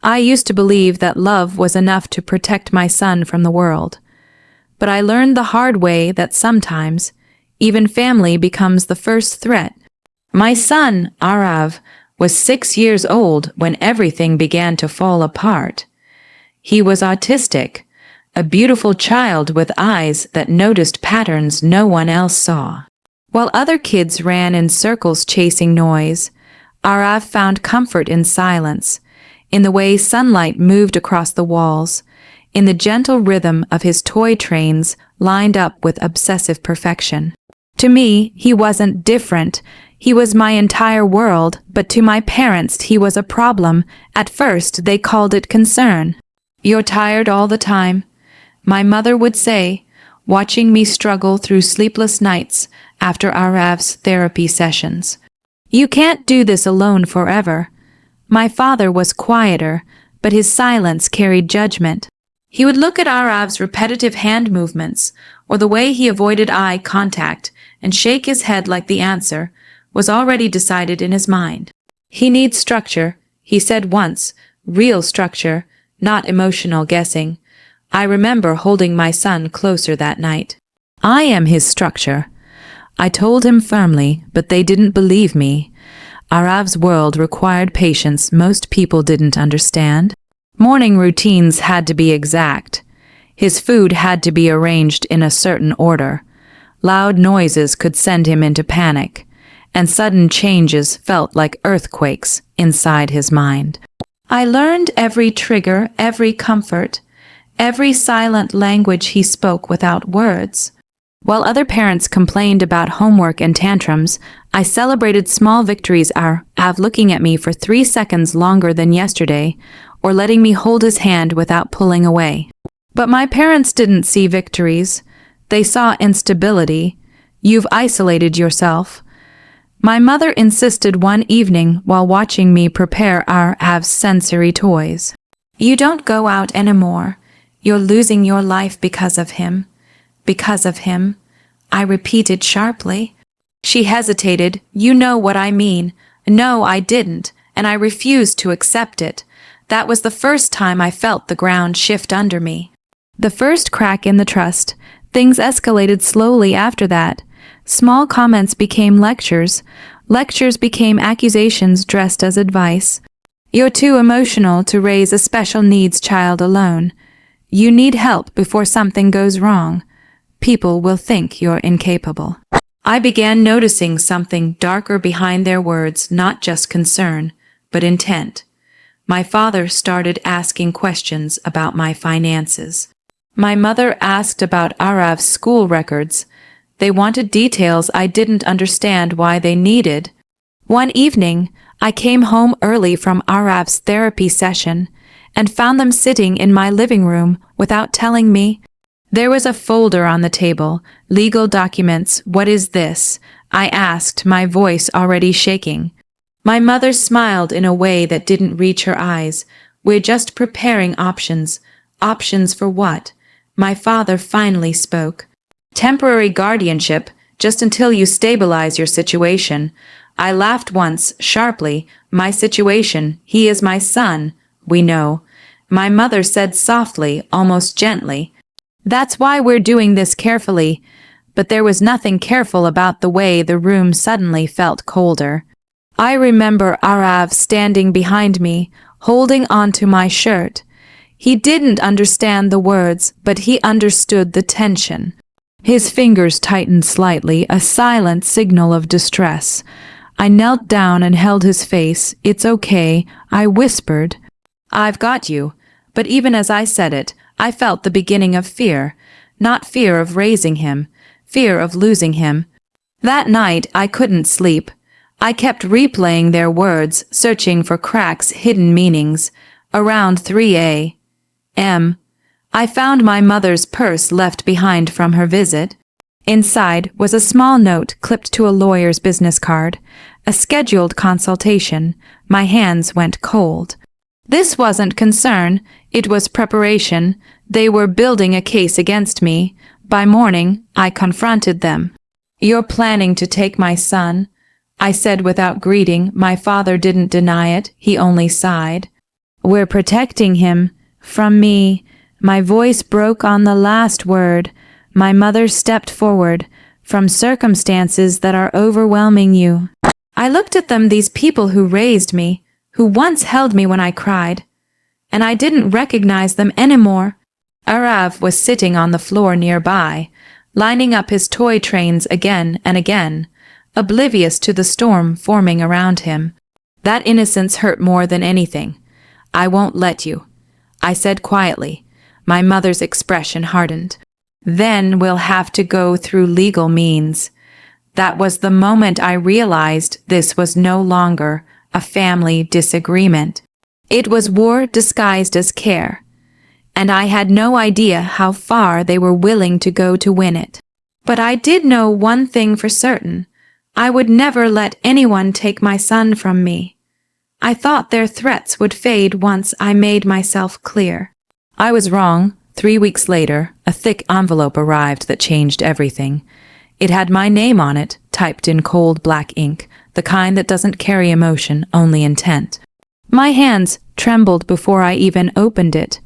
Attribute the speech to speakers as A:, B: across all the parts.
A: I used to believe that love was enough to protect my son from the world. But I learned the hard way that sometimes, even family becomes the first threat. My son, Arav, was 6 years old when everything began to fall apart. He was autistic, a beautiful child with eyes that noticed patterns no one else saw. While other kids ran in circles chasing noise, Arav found comfort in silence, in the way sunlight moved across the walls, in the gentle rhythm of his toy trains lined up with obsessive perfection. To me, he wasn't different. He was my entire world, but to my parents he was a problem. At first they called it concern. "You're tired all the time," my mother would say, watching me struggle through sleepless nights after Arav's therapy sessions. "You can't do this alone forever." My father was quieter, but his silence carried judgment. He would look at Arav's repetitive hand movements, or the way he avoided eye contact, and shake his head like the answer was already decided in his mind. "He needs structure," he said once, "real structure, not emotional guessing." I remember holding my son closer that night. "I am his structure," I told him firmly, but they didn't believe me. Arav's world required patience most people didn't understand. Morning routines had to be exact. His food had to be arranged in a certain order. Loud noises could send him into panic, and sudden changes felt like earthquakes inside his mind. I learned every trigger, every comfort, every silent language he spoke without words. While other parents complained about homework and tantrums, I celebrated small victories, Arav looking at me for 3 seconds longer than yesterday, or letting me hold his hand without pulling away. But my parents didn't see victories. They saw instability. "You've isolated yourself." My mother insisted one evening while watching me prepare Arav's sensory toys. "You don't go out anymore. You're losing your life because of him." "Because of him," I repeated sharply. She hesitated. "You know what I mean." No, I didn't, and I refused to accept it. That was the first time I felt the ground shift under me. The first crack in the trust. Things escalated slowly after that. Small comments became lectures. Lectures became accusations dressed as advice. "You're too emotional to raise a special needs child alone. You need help before something goes wrong. People will think you're incapable." I began noticing something darker behind their words, not just concern, but intent. My father started asking questions about my finances. My mother asked about Arav's school records. They wanted details I didn't understand why they needed. One evening, I came home early from Arav's therapy session and found them sitting in my living room without telling me. There was a folder on the table, legal documents. "What is this?" I asked, my voice already shaking. My mother smiled in a way that didn't reach her eyes. "We're just preparing options." "Options for what?" My father finally spoke. "Temporary guardianship, just until you stabilize your situation." I laughed once, sharply. "My situation, he is my son. We know." My mother said softly, almost gently, "That's why we're doing this carefully." But there was nothing careful about the way the room suddenly felt colder. I remember Arav standing behind me, holding onto my shirt. He didn't understand the words, but he understood the tension. His fingers tightened slightly, a silent signal of distress. I knelt down and held his face. "It's okay," I whispered. "I've got you." But even as I said it, I felt the beginning of fear. Not fear of raising him, fear of losing him. That night I couldn't sleep. I kept replaying their words, searching for cracks, hidden meanings. Around 3 a.m., I found my mother's purse left behind from her visit. Inside was a small note clipped to a lawyer's business card, a scheduled consultation. My hands went cold. This wasn't concern, it was preparation. They were building a case against me. By morning, I confronted them. "You're planning to take my son," I said without greeting. My father didn't deny it, he only sighed. We're protecting him from me. My voice broke on the last word. My mother stepped forward. From circumstances that are overwhelming you. I looked at them, these people who raised me, who once held me when I cried, and I didn't recognize them anymore. Arav was sitting on the floor nearby, lining up his toy trains again and again, oblivious to the storm forming around him. That innocence hurt more than anything. I won't let you, I said quietly. My mother's expression hardened. Then we'll have to go through legal means. That was the moment I realized this was no longer a family disagreement. It was war disguised as care, and I had no idea how far they were willing to go to win it. But I did know one thing for certain. I would never let anyone take my son from me. I thought their threats would fade once I made myself clear. I was wrong. 3 weeks later, a thick envelope arrived that changed everything. It had my name on it, typed in cold black ink, the kind that doesn't carry emotion, only intent. My hands trembled before I even opened it.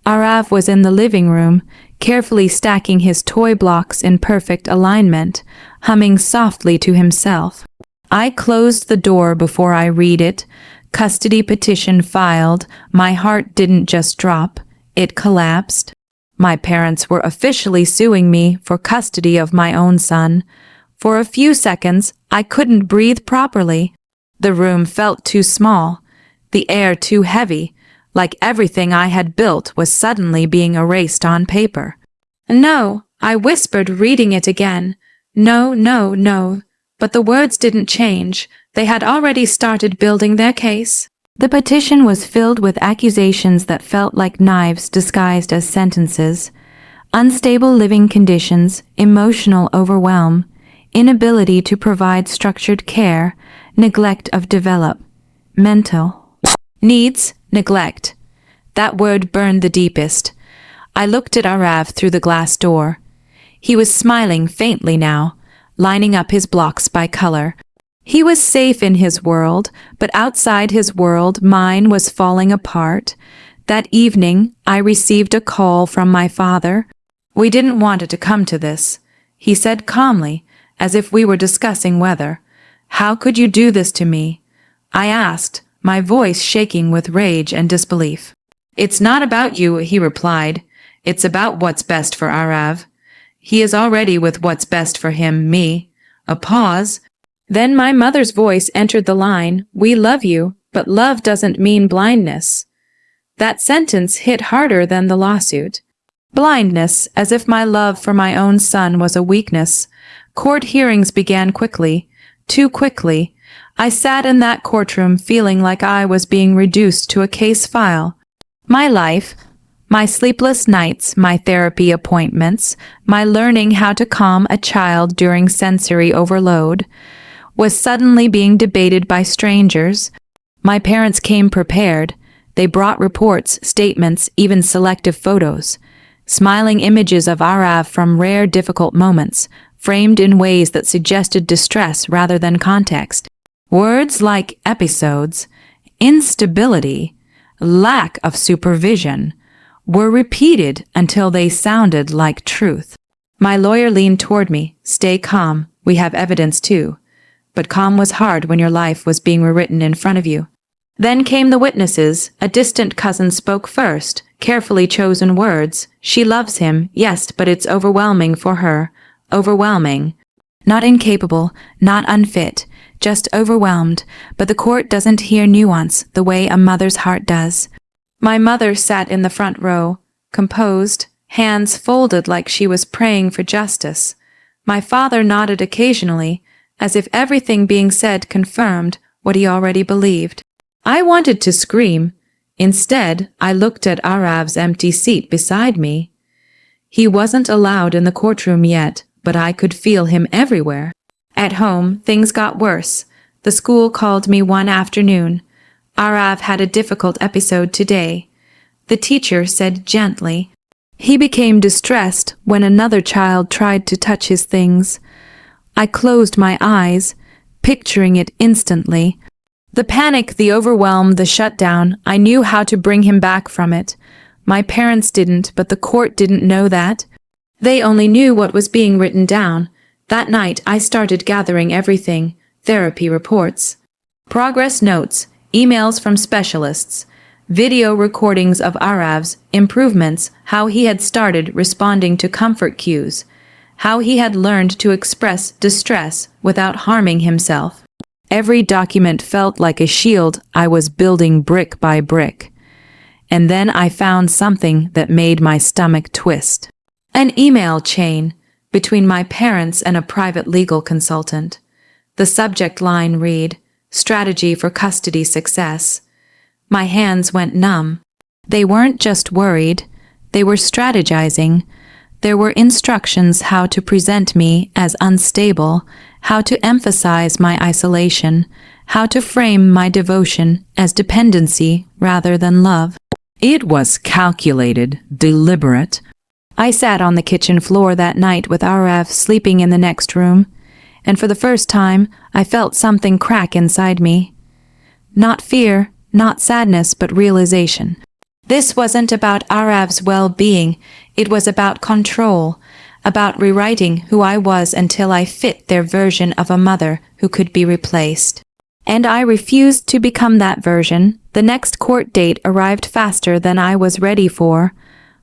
A: Arav was in the living room, carefully stacking his toy blocks in perfect alignment, humming softly to himself. I closed the door before I read it. Custody petition filed. My heart didn't just drop. It collapsed. My parents were officially suing me for custody of my own son. For a few seconds, I couldn't breathe properly. The room felt too small, the air too heavy, like everything I had built was suddenly being erased on paper. No, I whispered, reading it again. No, no, no. But the words didn't change. They had already started building their case. The petition was filled with accusations that felt like knives disguised as sentences. Unstable living conditions, emotional overwhelm, inability to provide structured care, neglect of developmental needs, neglect. That word burned the deepest. I looked at Arav through the glass door. He was smiling faintly now, lining up his blocks by color. He was safe in his world, but outside his world, mine was falling apart. That evening, I received a call from my father. We didn't want it to come to this, he said calmly, as if we were discussing weather. How could you do this to me? I asked, my voice shaking with rage and disbelief. It's not about you, he replied. It's about what's best for Arav. He is already with what's best for him, me. A pause. Then my mother's voice entered the line, we love you, but love doesn't mean blindness. That sentence hit harder than the lawsuit. Blindness, as if my love for my own son was a weakness. Court hearings began quickly, too quickly. I sat in that courtroom feeling like I was being reduced to a case file. My life, my sleepless nights, my therapy appointments, my learning how to calm a child during sensory overload, was suddenly being debated by strangers. My parents came prepared. They brought reports, statements, even selective photos. Smiling images of Arav from rare difficult moments, framed in ways that suggested distress rather than context. Words like episodes, instability, lack of supervision, were repeated until they sounded like truth. My lawyer leaned toward me. Stay calm, we have evidence too. But calm was hard when your life was being rewritten in front of you. Then came the witnesses. A distant cousin spoke first, carefully chosen words. She loves him, yes, but it's overwhelming for her. Overwhelming. Not incapable, not unfit, just overwhelmed, but the court doesn't hear nuance the way a mother's heart does. My mother sat in the front row, composed, hands folded like she was praying for justice. My father nodded occasionally, as if everything being said confirmed what he already believed. I wanted to scream. Instead, I looked at Arav's empty seat beside me. He wasn't allowed in the courtroom yet, but I could feel him everywhere. At home, things got worse. The school called me one afternoon. Arav had a difficult episode today. The teacher said gently. He became distressed when another child tried to touch his things. I closed my eyes, picturing it instantly. The panic, the overwhelm, the shutdown, I knew how to bring him back from it. My parents didn't, but the court didn't know that. They only knew what was being written down. That night, I started gathering everything: therapy reports, progress notes, emails from specialists, video recordings of Arav's improvements, how he had started responding to comfort cues, how he had learned to express distress without harming himself. Every document felt like a shield I was building brick by brick. And then I found something that made my stomach twist. An email chain between my parents and a private legal consultant. The subject line read, "Strategy for Custody Success." My hands went numb. They weren't just worried, they were strategizing. There were instructions how to present me as unstable, how to emphasize my isolation, how to frame my devotion as dependency rather than love. It was calculated, deliberate. I sat on the kitchen floor that night with Arav sleeping in the next room, and for the first time I felt something crack inside me. Not fear, not sadness, but realization. This wasn't about Arav's well-being, it was about control, about rewriting who I was until I fit their version of a mother who could be replaced. And I refused to become that version. The next court date arrived faster than I was ready for.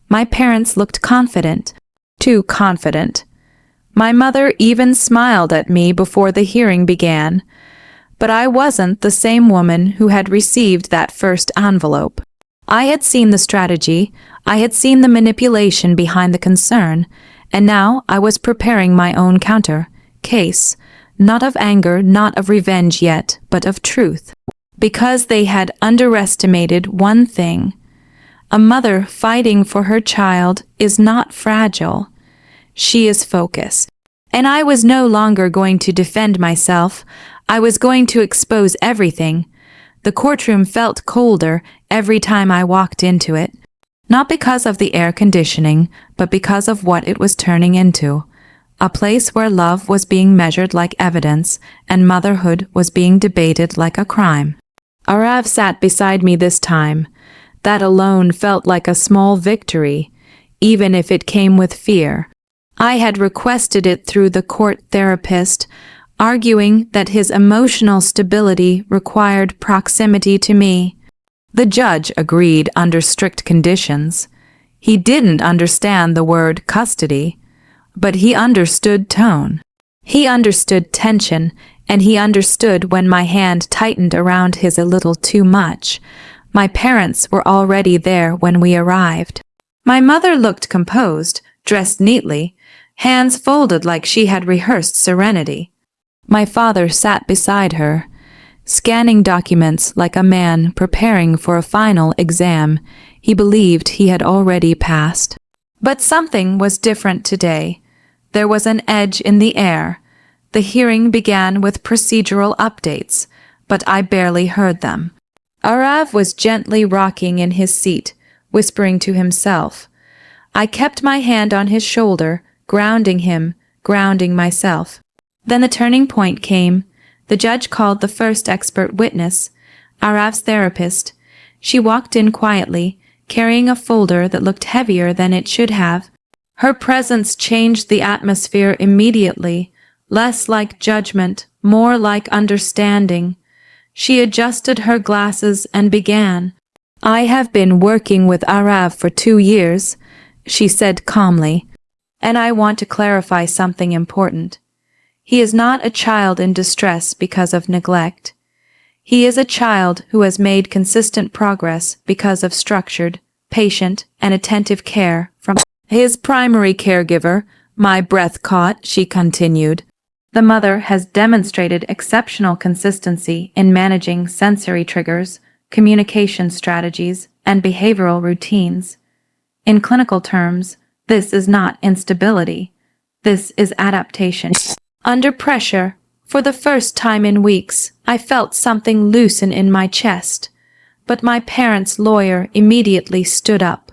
A: My parents looked confident, too confident. My mother even smiled at me before the hearing began. But I wasn't the same woman who had received that first envelope. I had seen the strategy, I had seen the manipulation behind the concern, and now I was preparing my own counter case, not of anger, not of revenge yet, but of truth. Because they had underestimated one thing. A mother fighting for her child is not fragile. She is focused. And I was no longer going to defend myself. I was going to expose everything. The courtroom felt colder every time I walked into it. Not because of the air conditioning, but because of what it was turning into. A place where love was being measured like evidence, and motherhood was being debated like a crime. Arav sat beside me this time. That alone felt like a small victory, even if it came with fear. I had requested it through the court therapist, arguing that his emotional stability required proximity to me. The judge agreed under strict conditions. He didn't understand the word custody, but he understood tone. He understood tension, and he understood when my hand tightened around his a little too much. My parents were already there when we arrived. My mother looked composed, dressed neatly, hands folded like she had rehearsed serenity. My father sat beside her, scanning documents like a man preparing for a final exam he believed he had already passed. But something was different today. There was an edge in the air. The hearing began with procedural updates, but I barely heard them. Arav was gently rocking in his seat, whispering to himself. I kept my hand on his shoulder, grounding him, grounding myself. Then the turning point came. The judge called the first expert witness, Arav's therapist. She walked in quietly, carrying a folder that looked heavier than it should have. Her presence changed the atmosphere immediately, less like judgment, more like understanding. She adjusted her glasses and began. I have been working with Arav for 2 years, she said calmly, and I want to clarify something important. He is not a child in distress because of neglect. He is a child who has made consistent progress because of structured, patient, and attentive care from his primary caregiver. My breath caught, she continued. The mother has demonstrated exceptional consistency in managing sensory triggers, communication strategies, and behavioral routines. In clinical terms, this is not instability. This is adaptation. Under pressure, for the first time in weeks, I felt something loosen in my chest. But my parents' lawyer immediately stood up.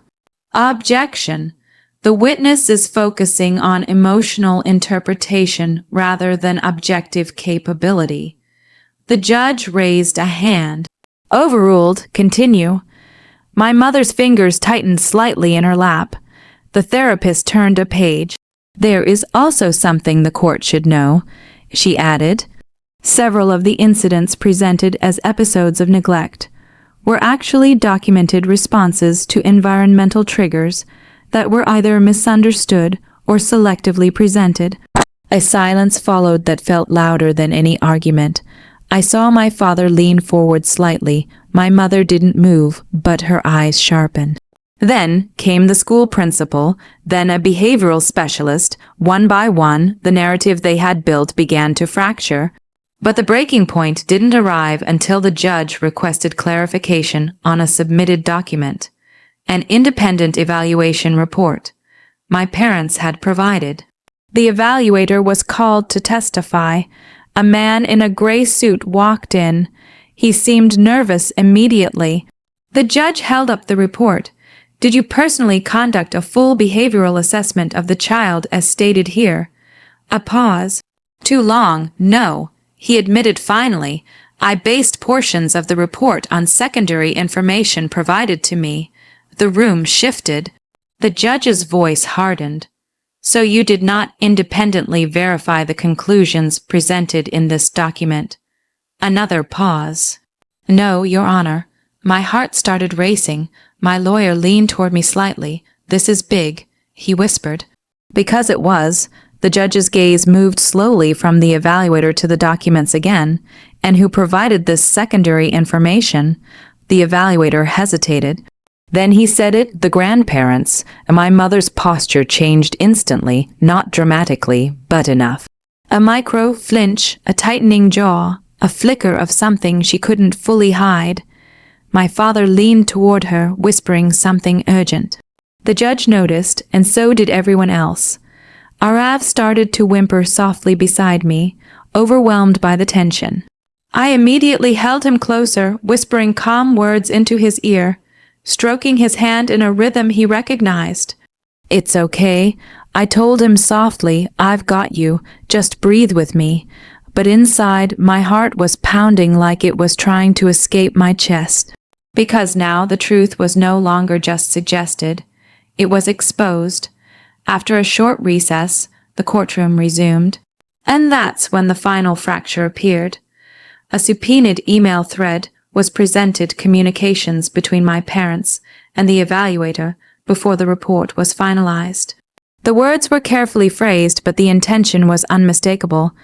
A: Objection! The witness is focusing on emotional interpretation rather than objective capability. The judge raised a hand. Overruled. Continue. My mother's fingers tightened slightly in her lap. The therapist turned a page. There is also something the court should know, she added. Several of the incidents presented as episodes of neglect were actually documented responses to environmental triggers that were either misunderstood or selectively presented. A silence followed that felt louder than any argument. I saw my father lean forward slightly. My mother didn't move, but her eyes sharpened. Then came the school principal, then a behavioral specialist. One by one, the narrative they had built began to fracture. But the breaking point didn't arrive until the judge requested clarification on a submitted document, an independent evaluation report my parents had provided. The evaluator was called to testify. A man in a gray suit walked in. He seemed nervous immediately. The judge held up the report. Did you personally conduct a full behavioral assessment of the child as stated here? A pause. Too long. No. He admitted finally. I based portions of the report on secondary information provided to me. The room shifted. The judge's voice hardened. So you did not independently verify the conclusions presented in this document. Another pause. No, Your Honor. My heart started racing. My lawyer leaned toward me slightly. This is big, he whispered. Because it was, the judge's gaze moved slowly from the evaluator to the documents again, and who provided this secondary information. The evaluator hesitated. Then he said it, the grandparents, and my mother's posture changed instantly, not dramatically, but enough. A micro flinch, a tightening jaw, a flicker of something she couldn't fully hide. My father leaned toward her, whispering something urgent. The judge noticed, and so did everyone else. Arav started to whimper softly beside me, overwhelmed by the tension. I immediately held him closer, whispering calm words into his ear, stroking his hand in a rhythm he recognized. It's okay, I told him softly, I've got you, just breathe with me. But inside, my heart was pounding like it was trying to escape my chest. Because now the truth was no longer just suggested. It was exposed. After a short recess, the courtroom resumed. And that's when the final fracture appeared. A subpoenaed email thread was presented communications between my parents and the evaluator before the report was finalized. The words were carefully phrased, but the intention was unmistakable.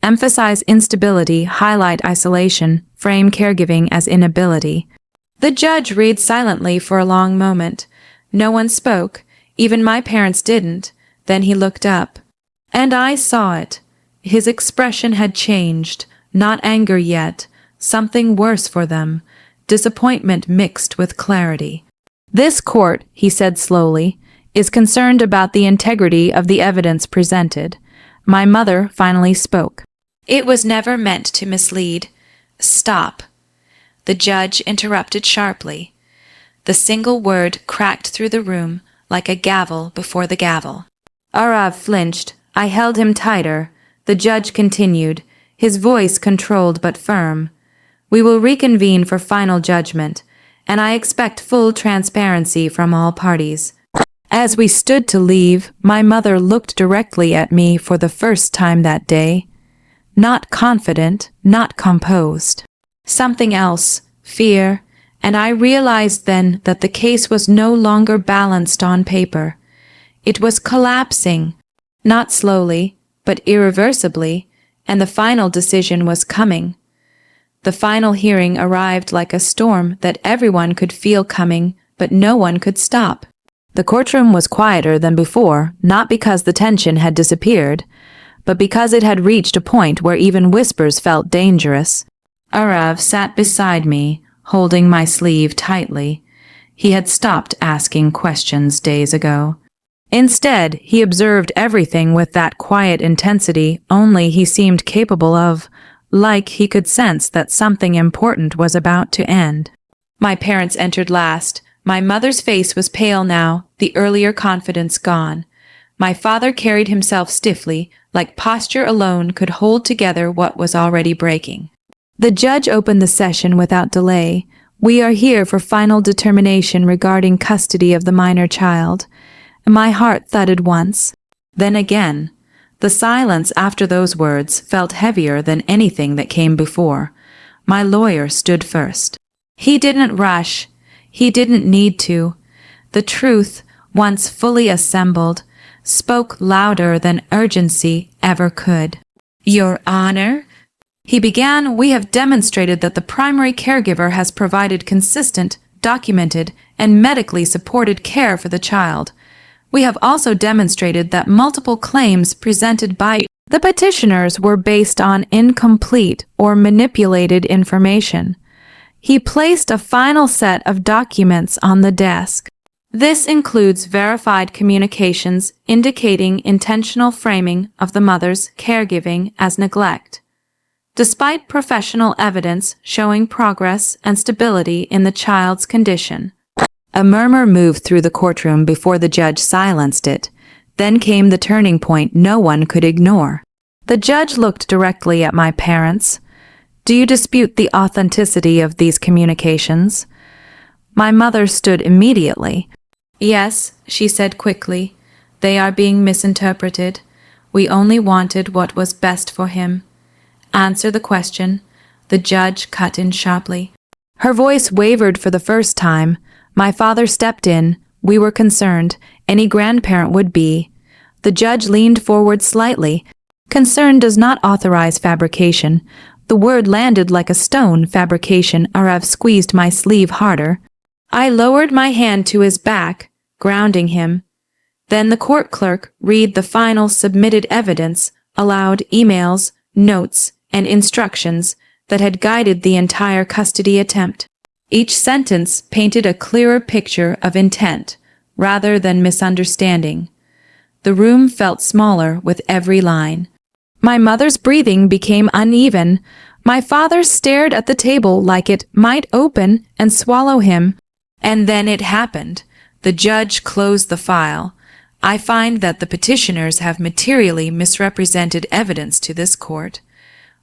A: Emphasize instability, highlight isolation, frame caregiving as inability. The judge read silently for a long moment. No one spoke, even my parents didn't. Then he looked up. And I saw it. His expression had changed, not anger yet, something worse for them, disappointment mixed with clarity. This court, he said slowly, is concerned about the integrity of the evidence presented. My mother finally spoke. It was never meant to mislead. Stop. The judge interrupted sharply. The single word cracked through the room like a gavel before the gavel. Arav flinched. I held him tighter. The judge continued, his voice controlled but firm. We will reconvene for final judgment, and I expect full transparency from all parties. As we stood to leave, my mother looked directly at me for the first time that day. Not confident, not composed. Something else, fear, and I realized then that the case was no longer balanced on paper. It was collapsing, not slowly, but irreversibly, and the final decision was coming. The final hearing arrived like a storm that everyone could feel coming, but no one could stop. The courtroom was quieter than before, not because the tension had disappeared, but because it had reached a point where even whispers felt dangerous. Arav sat beside me, holding my sleeve tightly. He had stopped asking questions days ago. Instead, he observed everything with that quiet intensity only he seemed capable of, like he could sense that something important was about to end. My parents entered last. My mother's face was pale now, the earlier confidence gone. My father carried himself stiffly, like posture alone could hold together what was already breaking. The judge opened the session without delay. We are here for final determination regarding custody of the minor child. My heart thudded once, then again. The silence after those words felt heavier than anything that came before. My lawyer stood first. He didn't rush. He didn't need to. The truth, once fully assembled, spoke louder than urgency ever could. Your Honor, he began, we have demonstrated that the primary caregiver has provided consistent, documented, and medically supported care for the child. We have also demonstrated that multiple claims presented by the petitioners were based on incomplete or manipulated information. He placed a final set of documents on the desk. This includes verified communications indicating intentional framing of the mother's caregiving as neglect, despite professional evidence showing progress and stability in the child's condition. A murmur moved through the courtroom before the judge silenced it. Then came the turning point no one could ignore. The judge looked directly at my parents. Do you dispute the authenticity of these communications? My mother stood immediately. Yes, she said quickly. They are being misinterpreted. We only wanted what was best for him. Answer the question. The judge cut in sharply. Her voice wavered for the first time. My father stepped in. We were concerned. Any grandparent would be. The judge leaned forward slightly. Concern does not authorize fabrication. The word landed like a stone. Fabrication. Arav squeezed my sleeve harder. I lowered my hand to his back, grounding him. Then the court clerk read the final submitted evidence, aloud emails, notes, and instructions that had guided the entire custody attempt. Each sentence painted a clearer picture of intent, rather than misunderstanding. The room felt smaller with every line. My mother's breathing became uneven. My father stared at the table like it might open and swallow him. And then it happened. The judge closed the file. I find that the petitioners have materially misrepresented evidence to this court.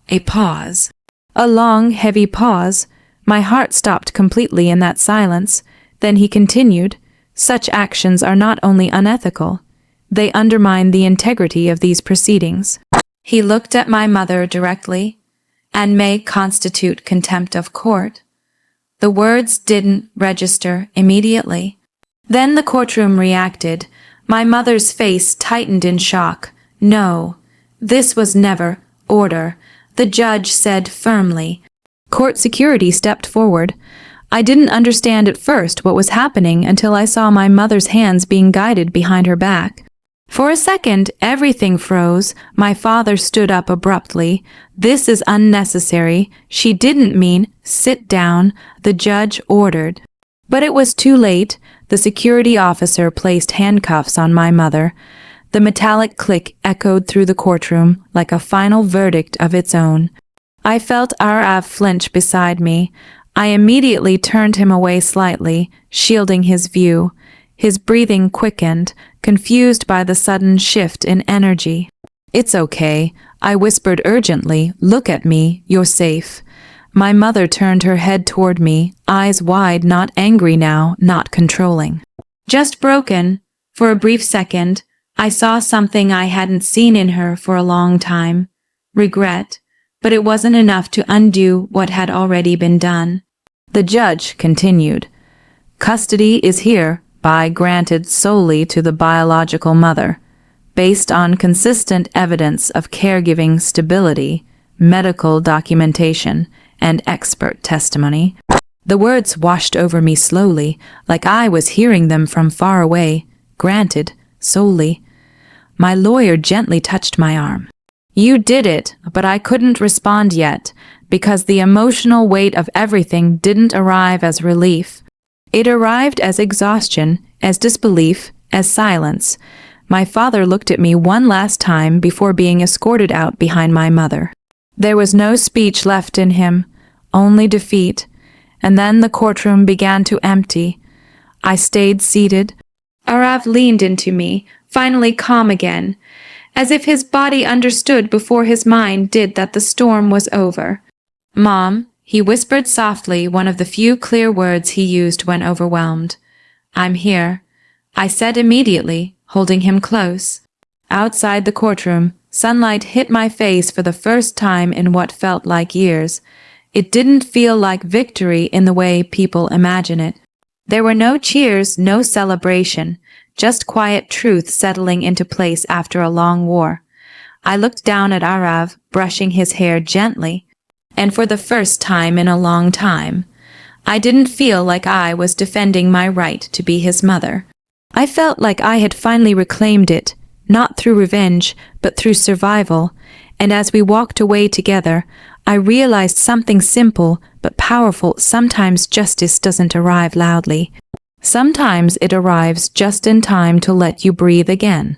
A: A pause. A long, heavy pause. My heart stopped completely in that silence. Then he continued, such actions are not only unethical, they undermine the integrity of these proceedings. He looked at my mother directly, and may constitute contempt of court. The words didn't register immediately. Then the courtroom reacted. My mother's face tightened in shock. No, this was never order, the judge said firmly. Court security stepped forward. I didn't understand at first what was happening until I saw my mother's hands being guided behind her back. For a second, everything froze. My father stood up abruptly. This is unnecessary. She didn't mean, sit down, the judge ordered. But it was too late. The security officer placed handcuffs on my mother. The metallic click echoed through the courtroom like a final verdict of its own. I felt Arav flinch beside me. I immediately turned him away slightly, shielding his view. His breathing quickened, confused by the sudden shift in energy. It's okay, I whispered urgently. Look at me, you're safe. My mother turned her head toward me, eyes wide, not angry now, not controlling. Just broken. For a brief second, I saw something I hadn't seen in her for a long time. Regret. But it wasn't enough to undo what had already been done. The judge continued. Custody is hereby granted solely to the biological mother, based on consistent evidence of caregiving stability, medical documentation, and expert testimony. The words washed over me slowly, like I was hearing them from far away. Granted, solely. My lawyer gently touched my arm. You did it, but I couldn't respond yet, because the emotional weight of everything didn't arrive as relief. It arrived as exhaustion, as disbelief, as silence. My father looked at me one last time before being escorted out behind my mother. There was no speech left in him, only defeat, and then the courtroom began to empty. I stayed seated. Arav leaned into me, finally calm again, as if his body understood before his mind did that the storm was over. Mom, he whispered softly, one of the few clear words he used when overwhelmed. I'm here, I said immediately, holding him close. Outside the courtroom, sunlight hit my face for the first time in what felt like years. It didn't feel like victory in the way people imagine it. There were no cheers, no celebration, just quiet truth settling into place after a long war. I looked down at Arav, brushing his hair gently, and for the first time in a long time, I didn't feel like I was defending my right to be his mother. I felt like I had finally reclaimed it, not through revenge, but through survival, and as we walked away together, I realized something simple but powerful. Sometimes justice doesn't arrive loudly. Sometimes it arrives just in time to let you breathe again.